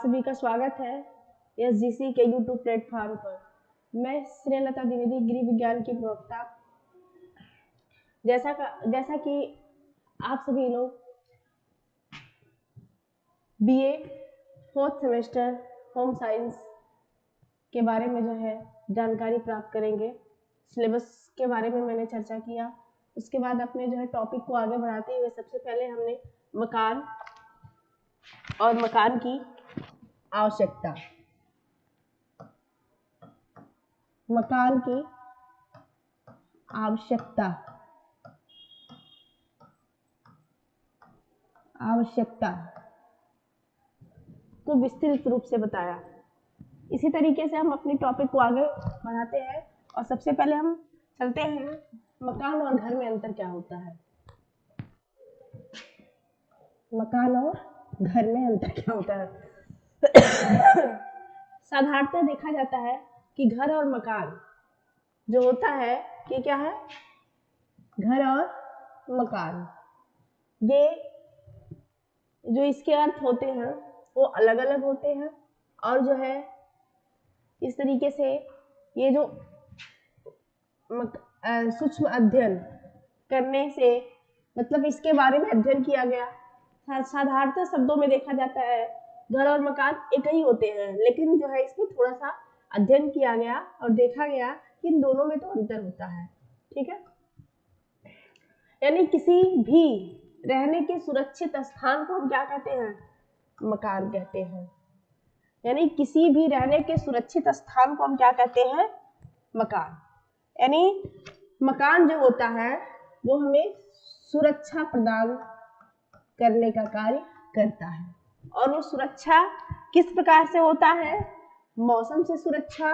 सभी का स्वागत है SGC के YouTube प्लेटफॉर्म पर। मैं श्रीलता द्विवेदी, गृह विज्ञान की प्रवक्ता। जैसा कि आप सभी लोग BA 4th semester home science के बारे में जो है जानकारी प्राप्त करेंगे। सिलेबस के बारे में मैंने चर्चा किया। उसके बाद अपने जो है टॉपिक को आगे बढ़ाते हुए सबसे पहले हमने मकान और मकान की आवश्यकता, मकान की आवश्यकता को विस्तृत रूप से बताया। इसी तरीके से हम अपने टॉपिक को आगे बढ़ाते हैं और सबसे पहले हम चलते हैं मकान और घर में अंतर क्या होता है। मकान और घर में अंतर क्या होता है। साधारणतः देखा जाता है कि घर और मकान जो होता है कि क्या है, घर और मकान, ये जो इसके अर्थ होते हैं वो अलग अलग होते हैं और जो है इस तरीके से ये जो सूक्ष्म अध्ययन करने से मतलब इसके बारे में अध्ययन किया गया। साधारणतः शब्दों में देखा जाता है घर और मकान एक ही होते हैं, लेकिन जो है इसमें थोड़ा सा अध्ययन किया गया और देखा गया कि इन दोनों में तो अंतर होता है। ठीक है, यानी किसी भी रहने के सुरक्षित स्थान को हम क्या कहते हैं, मकान कहते हैं। यानी किसी भी रहने के सुरक्षित स्थान को हम क्या कहते हैं, मकान। यानी मकान जो होता है वो हमें सुरक्षा प्रदान करने का कार्य करता है। और वो सुरक्षा किस प्रकार से होता है, मौसम से सुरक्षा,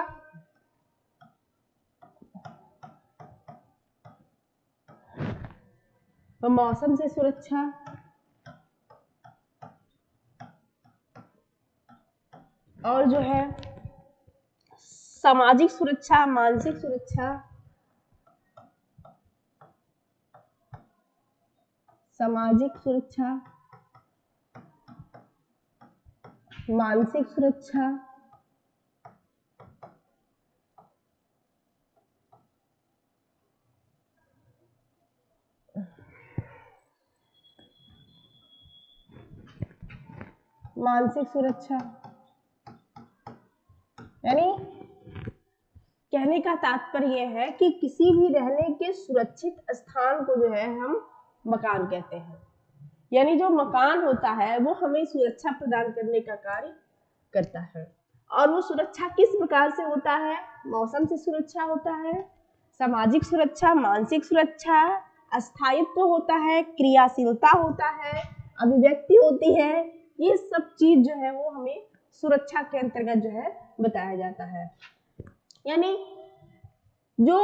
मौसम से सुरक्षा, और जो है सामाजिक सुरक्षा, मानसिक सुरक्षा, सामाजिक सुरक्षा, मानसिक सुरक्षा, मानसिक सुरक्षा। यानी कहने का तात्पर्य यह है कि किसी भी रहने के सुरक्षित स्थान को जो है हम मकान कहते हैं। यानी जो मकान होता है वो हमें सुरक्षा प्रदान करने का कार्य करता है। और वो सुरक्षा किस प्रकार से होता है, मौसम से सुरक्षा होता है, सामाजिक सुरक्षा, मानसिक सुरक्षा, अस्थायित्व होता है, क्रियाशीलता होता है, अभिव्यक्ति होती है। ये सब चीज जो है वो हमें सुरक्षा के अंतर्गत जो है बताया जाता है। यानी जो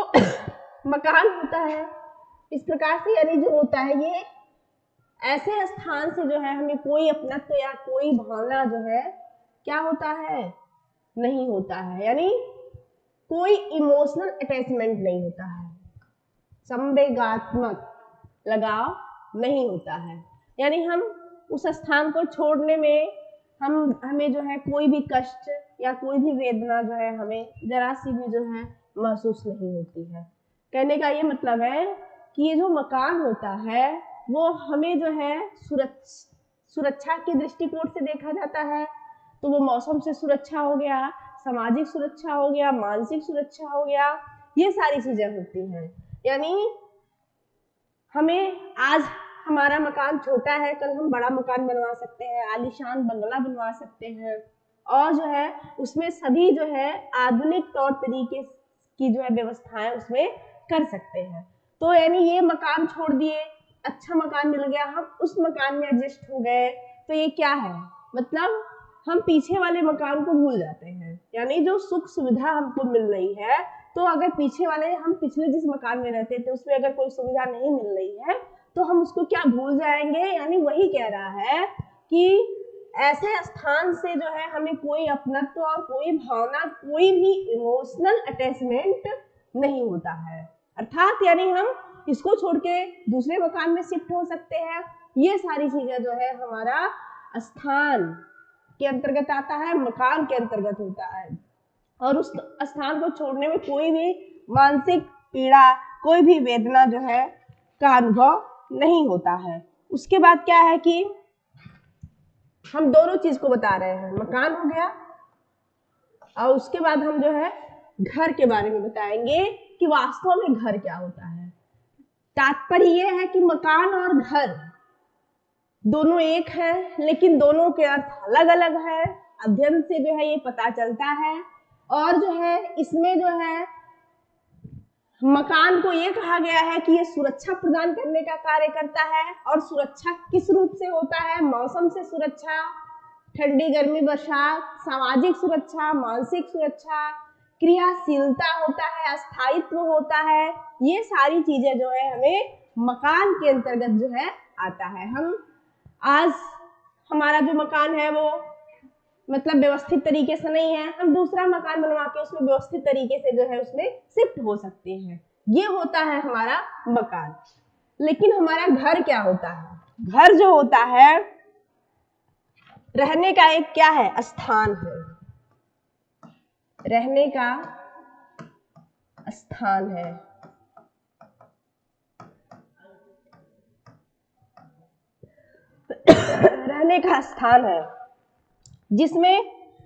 मकान होता है इस प्रकार से, यानी जो होता है ये ऐसे स्थान से जो है हमें कोई अपनत्व या कोई भावना जो है क्या होता है, नहीं होता है। यानी कोई इमोशनल अटैचमेंट नहीं होता है, संवेगात्मक लगाव नहीं होता है। यानी हम उस स्थान को छोड़ने में हमें जो है कोई भी कष्ट या कोई भी वेदना जो है हमें जरा सी भी जो है महसूस नहीं होती है। कहने का ये मतलब है कि ये जो मकान होता है वो हमें जो है सुरक्षा के दृष्टिकोण से देखा जाता है। तो वो मौसम से सुरक्षा हो गया, सामाजिक सुरक्षा हो गया, मानसिक सुरक्षा हो गया, ये सारी चीजें होती हैं। यानी हमें आज हमारा मकान छोटा है, कल हम बड़ा मकान बनवा सकते हैं, आलीशान बंगला बनवा सकते हैं और जो है उसमें सभी जो है आधुनिक तौर तरीके की जो है व्यवस्थाएं उसमें कर सकते हैं। तो यानी ये मकान छोड़ दिए, अच्छा मकान मिल गया, हम उस मकान में एडजस्ट हो गए, तो ये क्या है, मतलब हम पीछे वाले मकान को भूल जाते हैं। यानी जो सुख सुविधा हमको मिल रही है, तो अगर पीछे वाले हम पिछले जिस मकान में रहते थे उसमें अगर कोई सुविधा नहीं मिल रही है तो हम उसको क्या भूल जाएंगे। यानी वही कह रहा है कि ऐसे स्थान से जो है हमें कोई अपनत्व और कोई भावना, कोई भी इमोशनल अटैचमेंट नहीं होता है। अर्थात यानी हम इसको छोड़ के दूसरे मकान में शिफ्ट हो सकते हैं। ये सारी चीजें जो है हमारा स्थान के अंतर्गत आता है, मकान के अंतर्गत होता है। और उस स्थान को छोड़ने में कोई भी मानसिक पीड़ा, कोई भी वेदना जो है का अनुभव नहीं होता है। उसके बाद क्या है कि हम दोनों चीज को बता रहे हैं, मकान हो गया और उसके बाद हम जो है घर के बारे में बताएंगे कि वास्तव में घर क्या होता है। तात्पर्य यह है कि मकान और घर दोनों एक है, लेकिन दोनों के अर्थ अलग अलग है। अध्ययन से जो है ये पता चलता है। और जो है इसमें जो है मकान को ये कहा गया है कि ये सुरक्षा प्रदान करने का कार्य करता है। और सुरक्षा किस रूप से होता है? मौसम से सुरक्षा, ठंडी गर्मी बरसात, सामाजिक सुरक्षा, मानसिक सुरक्षा, क्रियाशीलता होता है, अस्थायित्व होता है। ये सारी चीजें जो है हमें मकान के अंतर्गत जो है आता है। हम आज हमारा जो मकान है वो मतलब व्यवस्थित तरीके से नहीं है, हम दूसरा मकान बनवा के उसमें व्यवस्थित तरीके से जो है उसमें शिफ्ट हो सकते हैं। ये होता है हमारा मकान। लेकिन हमारा घर क्या होता है? घर जो होता है रहने का एक क्या है? स्थान है, रहने का स्थान है। रहने का स्थान है जिसमें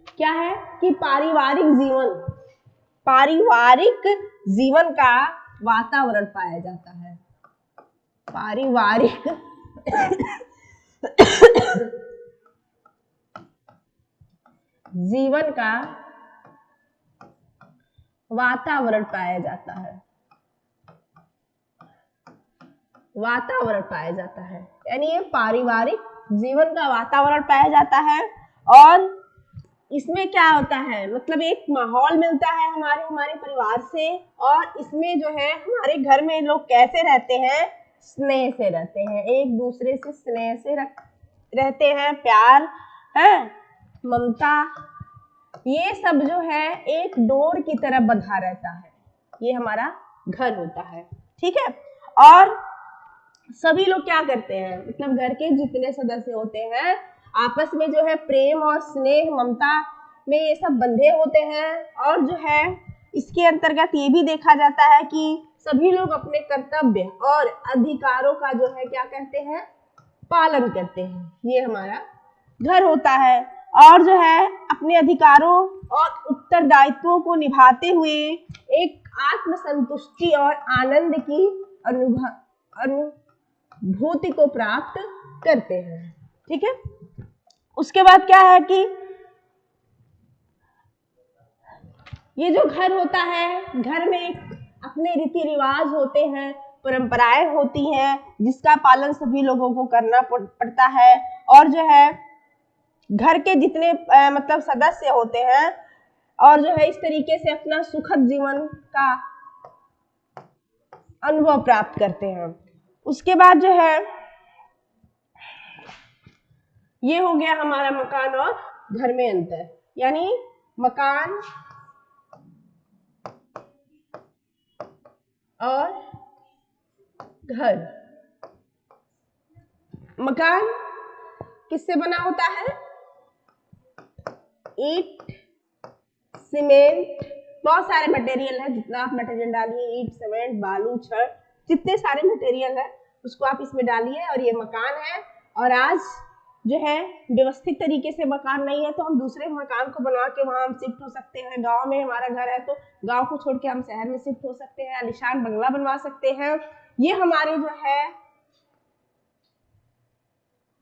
क्या है कि पारिवारिक जीवन का वातावरण पाया जाता है। पारिवारिक जीवन का वातावरण पाया जाता है। वातावरण पाया जाता है यानी ये पारिवारिक जीवन का वातावरण पाया जाता है। और इसमें क्या होता है, मतलब एक माहौल मिलता है हमारे परिवार से। और इसमें जो है हमारे घर में लोग कैसे रहते हैं? स्नेह से रहते हैं, एक दूसरे से स्नेह से रहते हैं, प्यार है, ममता, ये सब जो है एक डोर की तरह बंधा रहता है। ये हमारा घर होता है, ठीक है। और सभी लोग क्या करते हैं, मतलब घर के जितने सदस्य होते हैं आपस में जो है प्रेम और स्नेह ममता में ये सब बंधे होते हैं। और जो है इसके अंतर्गत ये भी देखा जाता है कि सभी लोग अपने कर्तव्य और अधिकारों का जो है क्या कहते हैं? पालन करते हैं। ये हमारा घर होता है। और जो है अपने अधिकारों और उत्तरदायित्वों को निभाते हुए एक आत्मसंतुष्टि और आनंद की अनुभूति को प्राप्त करते हैं, ठीक है। उसके बाद क्या है कि ये जो घर होता है, घर में अपने रीति रिवाज होते हैं, परंपराएं होती हैं जिसका पालन सभी लोगों को करना पड़ता है। और जो है घर के जितने मतलब सदस्य होते हैं और जो है इस तरीके से अपना सुखद जीवन का अनुभव प्राप्त करते हैं। उसके बाद जो है ये हो गया हमारा मकान और घर में अंतर, यानी मकान और घर। मकान किससे बना होता है? ईंट, सीमेंट, बहुत सारे मटेरियल है। जितना आप मटेरियल डालिए, ईंट, सीमेंट, बालू, छड़, जितने सारे मटेरियल है उसको आप इसमें डालिए और ये मकान है। और आज जो है व्यवस्थित तरीके से मकान नहीं है तो हम दूसरे मकान को बनवा के वहां हम शिफ्ट हो सकते हैं। गांव में हमारा घर है तो गांव को छोड़ के हम शहर में शिफ्ट हो सकते हैं, आलीशान बंगला बनवा सकते हैं। ये हमारे जो है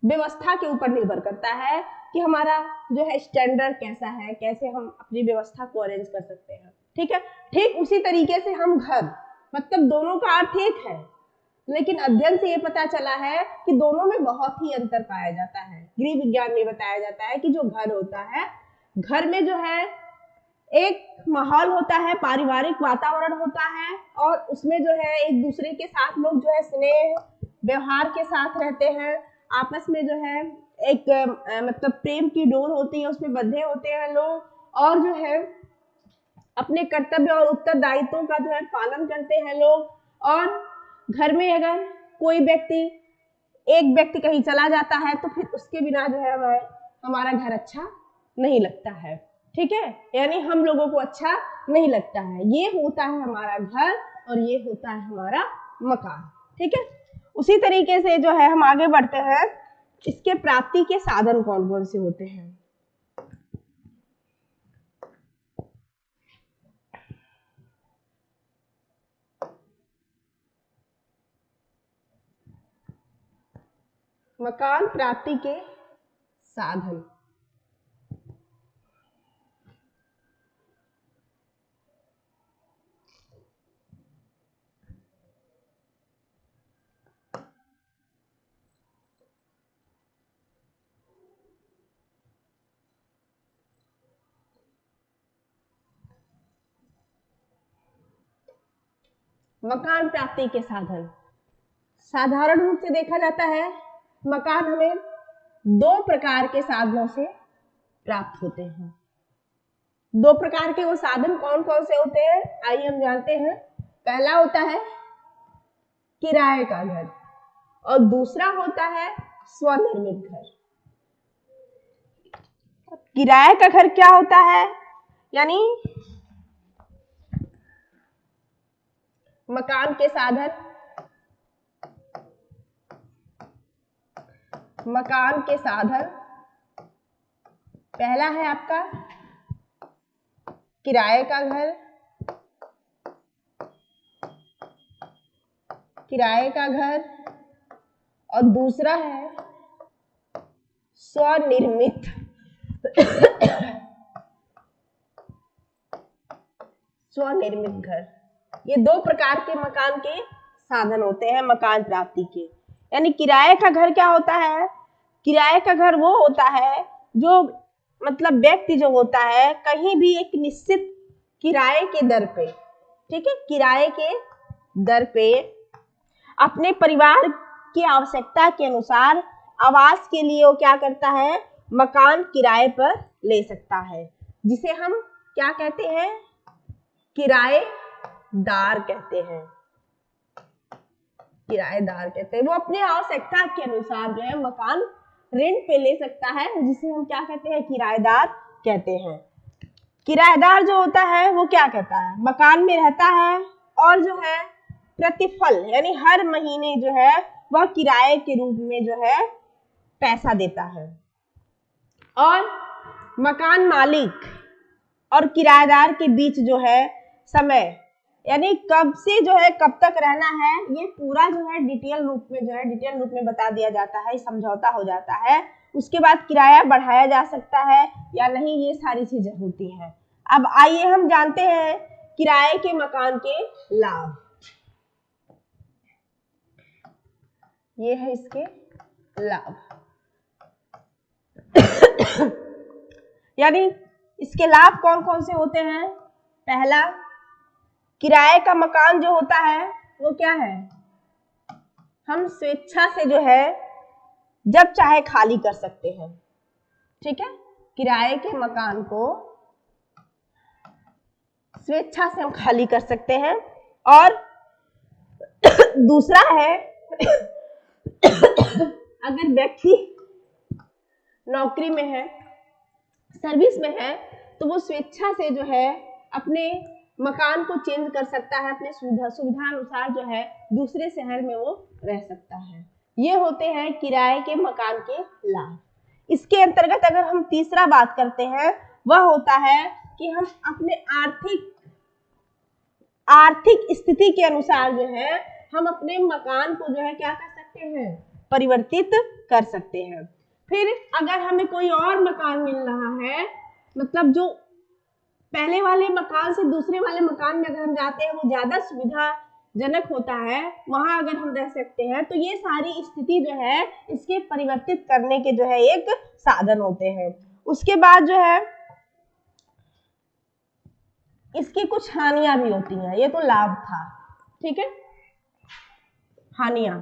व्यवस्था के ऊपर निर्भर करता है कि हमारा जो है स्टैंडर्ड कैसा है, कैसे हम अपनी व्यवस्था को अरेंज कर सकते हैं, ठीक है। ठीक उसी तरीके से हम घर, मतलब दोनों का अर्थ एक है, लेकिन अध्ययन से ये पता चला है कि दोनों में बहुत ही अंतर पाया जाता है। गृह विज्ञान में बताया जाता है कि जो घर होता है, घर में जो है एक माहौल होता है, पारिवारिक वातावरण होता है और उसमें जो है एक दूसरे के साथ लोग जो है स्नेह व्यवहार के साथ रहते हैं। आपस में जो है एक मतलब प्रेम की डोर होती है, उसमें बंधे होते हैं लोग। और जो है अपने कर्तव्य और उत्तरदायित्वों का जो है पालन करते हैं लोग। और घर में अगर कोई व्यक्ति, एक व्यक्ति कहीं चला जाता है तो फिर उसके बिना जो है हमारा घर अच्छा नहीं लगता है, ठीक है, यानी हम लोगों को अच्छा नहीं लगता है। ये होता है हमारा घर और ये होता है हमारा मकान, ठीक है। उसी तरीके से जो है हम आगे बढ़ते हैं, इसके प्राप्ति के साधन कौन कौन से होते हैं। मकान प्राप्ति के साधन, मकान प्राप्ति के साधन साधारण रूप से देखा जाता है, मकान हमें दो प्रकार के साधनों से प्राप्त होते हैं। दो प्रकार के वो साधन कौन कौन से होते हैं, आइए हम जानते हैं। पहला होता है किराए का घर और दूसरा होता है स्वनिर्मित घर। किराए का घर क्या होता है, यानी मकान के साधन, मकान के साधन पहला है आपका किराए का घर, किराए का घर, और दूसरा है स्वनिर्मित स्वनिर्मित घर। ये दो प्रकार के मकान के साधन होते हैं मकान प्राप्ति के। यानी किराए का घर क्या होता है, किराए का घर वो होता है जो मतलब व्यक्ति जो होता है कहीं भी एक निश्चित किराए के दर पे, ठीक है, किराए के दर पे अपने परिवार की आवश्यकता के अनुसार आवास के लिए वो क्या करता है, मकान किराए पर ले सकता है, जिसे हम क्या कहते हैं, किराएदार कहते हैं। किराएदार कहते हैं, वो अपने आवश्यकता के अनुसार जो है मकान रेंट पे ले सकता है, जिसे हम क्या कहते हैं, किराएदार कहते हैं। किराएदार जो होता है वो क्या कहता है, मकान में रहता है और जो है प्रतिफल यानी हर महीने जो है वह किराए के रूप में जो है पैसा देता है। और मकान मालिक और किराएदार के बीच जो है समय यानी कब से जो है कब तक रहना है, ये पूरा जो है डिटेल रूप में बता दिया जाता है, समझौता हो जाता है। उसके बाद किराया बढ़ाया जा सकता है या नहीं, ये सारी चीजें होती हैं। अब आइए हम जानते हैं किराए के मकान के लाभ। ये है इसके लाभ यानी इसके लाभ कौन कौन से होते हैं। पहला, किराए का मकान जो होता है वो क्या है, हम स्वेच्छा से जो है जब चाहे खाली कर सकते हैं, ठीक है, किराए के मकान को स्वेच्छा से हम खाली कर सकते हैं। और दूसरा है अगर व्यक्ति नौकरी में है, सर्विस में है, तो वो स्वेच्छा से जो है अपने मकान को चेंज कर सकता है, अपने सुविधा अनुसार जो है दूसरे शहर में वो रह सकता है। ये होते हैं किराए के मकान के लाभ। इसके अंतर्गत अगर हम तीसरा बात करते हैं, वह होता है कि हम अपने आर्थिक स्थिति के अनुसार जो है हम अपने मकान को जो है क्या कर सकते हैं, परिवर्तित कर सकते हैं। फिर अगर हमें कोई और मकान मिल रहा है, मतलब जो पहले वाले मकान से दूसरे वाले मकान में अगर हम जाते हैं वो ज्यादा सुविधाजनक होता है, वहां अगर हम रह सकते हैं, तो ये सारी स्थिति जो है इसके परिवर्तित करने के जो है एक साधन होते हैं। उसके बाद जो है इसकी कुछ हानियां भी होती हैं। ये तो लाभ था, ठीक है। हानियां,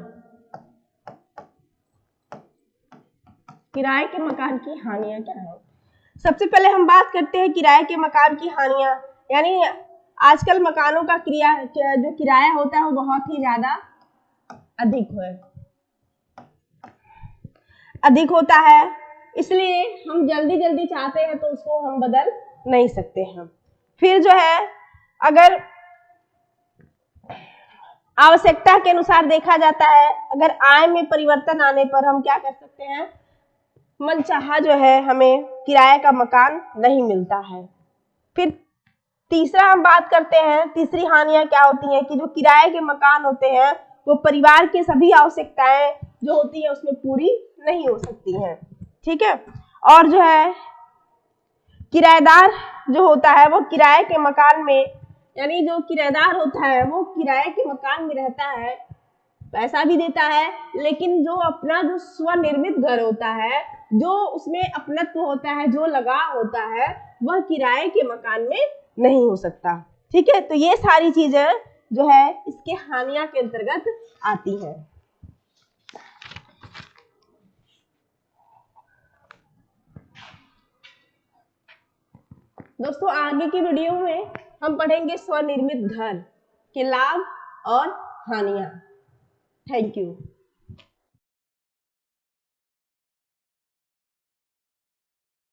किराए के मकान की हानियां क्या है। सबसे पहले हम बात करते हैं किराए के मकान की हानियां। यानी आजकल मकानों का जो किराया होता है वो बहुत ही ज्यादा अधिक होता है। इसलिए हम जल्दी जल्दी चाहते हैं तो उसको हम बदल नहीं सकते हैं। फिर जो है अगर आवश्यकता के अनुसार देखा जाता है, अगर आय में परिवर्तन आने पर हम क्या कर सकते हैं, मनचाहा जो है हमें किराए का मकान नहीं मिलता है। फिर तीसरा हम बात करते हैं, तीसरी हानियां क्या होती हैं कि जो किराए के मकान होते हैं वो परिवार के सभी आवश्यकताएं जो होती है उसमें पूरी नहीं हो सकती हैं। ठीक है, और जो है किराएदार जो होता है वो किराए के मकान में, यानी जो किराएदार होता है वो किराए के मकान में रहता है, पैसा भी देता है, लेकिन जो अपना जो स्वनिर्मित घर होता है, जो उसमें अपनत्व होता है, जो लगाव होता है, वह किराए के मकान में नहीं हो सकता। ठीक है, तो ये सारी चीजें जो है इसके हानियां के अंतर्गत आती हैं। दोस्तों आगे की वीडियो में हम पढ़ेंगे स्वनिर्मित घर के लाभ और हानियां। Thank you.